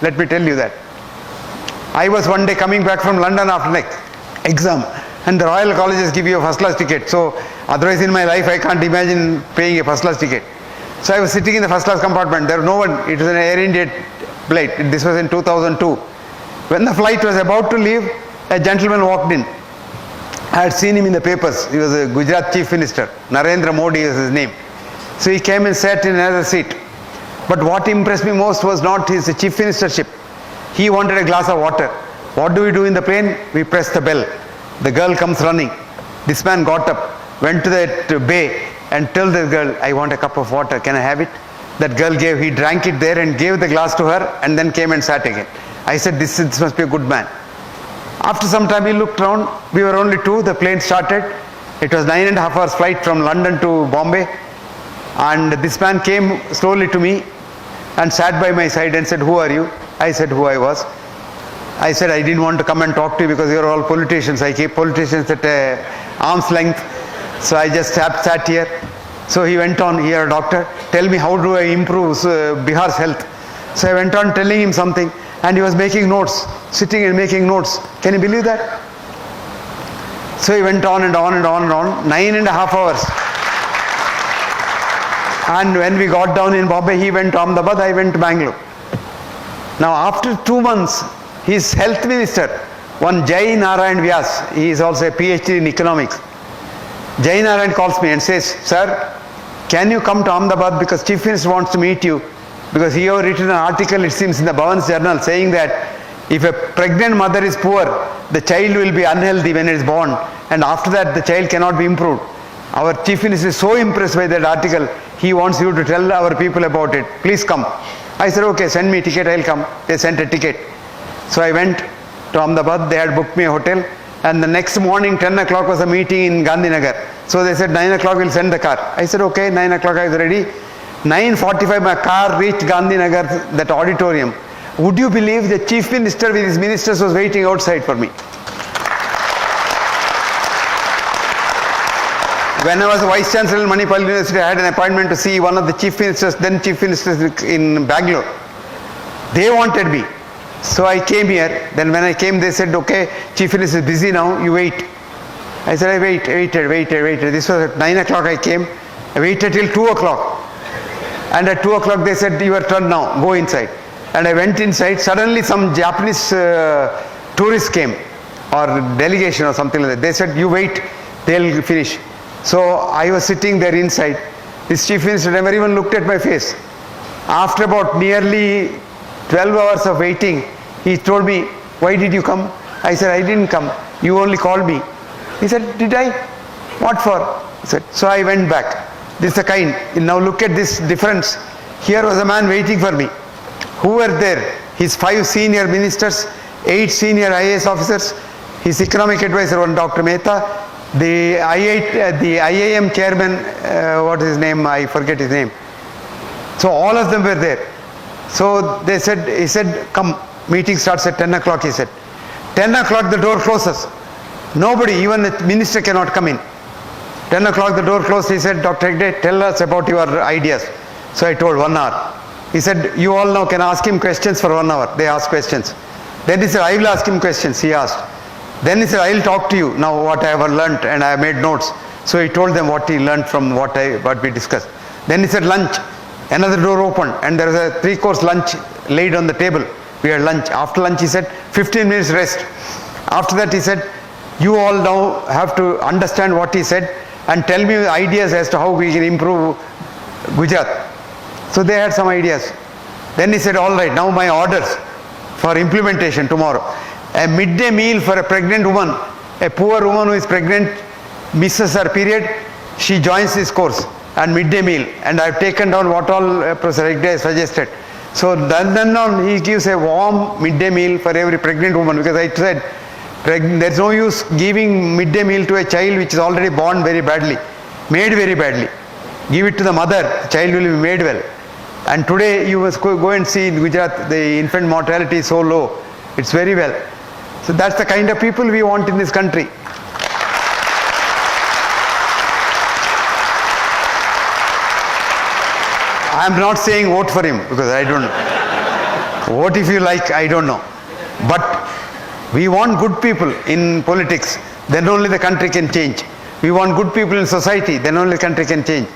Let me tell you that. I was one day coming back from London after next exam, and the Royal Colleges give you a first class ticket. So otherwise in my life I can't imagine paying a first class ticket. So I was sitting in the first class compartment. There was no one. It was an Air India flight. This was in 2002. When the flight was about to leave, a gentleman walked in. I had seen him in the papers. He was a Gujarat Chief Minister. Narendra Modi is his name. So he came and sat in another seat. But what impressed me most was not his chief ministership. He wanted a glass of water. What do we do in the plane? We press the bell. The girl comes running. This man got up, went to that bay and told the girl, I want a cup of water. Can I have it? That girl gave, he drank it there and gave the glass to her and then came and sat again. I said, this must be a good man. After some time he looked around. We were only two. The plane started. It was 9.5 hours flight from London to Bombay. And this man came slowly to me and sat by my side and said, who are you? I said who I was. I said I didn't want to come and talk to you because you're all politicians. I keep politicians at arm's length. So I just sat here. So he went on, here, doctor, tell me how do I improve Bihar's health. So I went on telling him something and he was making notes, sitting and making notes. Can you believe that? So he went on and on and on and on, 9.5 hours. And when we got down in Bombay, he went to Ahmedabad, I went to Bangalore. Now after 2 months, his health minister, one Jai Narayan Vyas, he is also a PhD in economics. Jai Narayan calls me and says, sir, can you come to Ahmedabad because Chief Minister wants to meet you, because he has written an article, it seems, in the Bhavan's Journal saying that if a pregnant mother is poor, the child will be unhealthy when it is born, and after that the child cannot be improved. Our Chief Minister is so impressed by that article, he wants you to tell our people about it. Please come. I said, okay, send me a ticket, I'll come. They sent a ticket. So I went to Ahmedabad, they had booked me a hotel, and the next morning 10 o'clock was a meeting in Gandhinagar. So they said 9 o'clock we'll send the car. I said, okay, 9 o'clock I was ready. 9:45 my car reached Gandhinagar, that auditorium. Would you believe the Chief Minister with his ministers was waiting outside for me? When I was Vice Chancellor in Manipal University, I had an appointment to see one of the Chief Ministers, then Chief Ministers in Bangalore. They wanted me. So I came here. Then when I came, they said, okay, Chief Minister is busy now, you wait. I said, I waited. This was at 9 o'clock I came. I waited till 2 o'clock. And at 2 o'clock they said, your turn now, go inside. And I went inside. Suddenly some Japanese tourists came, or delegation or something like that. They said, you wait, they'll finish. So I was sitting there inside. This Chief Minister never even looked at my face. After about nearly 12 hours of waiting, he told me, why did you come? I said, I didn't come. You only called me. He said, did I? What for? He said, so I went back. This is the kind. Now look at this difference. Here was a man waiting for me. Who were there? His 5 senior ministers, 8 senior IAS officers, his economic advisor, one Dr. Mehta, the IIM chairman, what is his name? I forget his name. So all of them were there. So they said, he said, come, meeting starts at 10 o'clock, he said. 10 o'clock the door closes. Nobody, even the minister cannot come in. 10 o'clock the door closed, he said, Dr. Hegde, tell us about your ideas. So I told 1 hour. He said, you all now can ask him questions for 1 hour. They asked questions. Then he said, I will ask him questions, he asked. Then he said, I will talk to you now what I have learnt, and I have made notes. So he told them what he learnt from what we discussed. Then he said lunch. Another door opened and there was a 3-course lunch laid on the table. We had lunch. After lunch he said 15 minutes rest. After that he said, you all now have to understand what he said and tell me ideas as to how we can improve Gujarat. So they had some ideas. Then he said, all right, now my orders for implementation tomorrow. A midday meal for a pregnant woman, a poor woman who is pregnant, misses her period, she joins this course and midday meal. And I have taken down what all Professor Hegde suggested. So then on he gives a warm midday meal for every pregnant woman, because I said there is no use giving midday meal to a child which is already born very badly, made very badly. Give it to the mother, the child will be made well. And today you must go and see in Gujarat, the infant mortality is so low. It's very well. So that's the kind of people we want in this country. I am not saying vote for him, because I don't. Vote if you like, I don't know. But we want good people in politics, then only the country can change. We want good people in society, then only the country can change.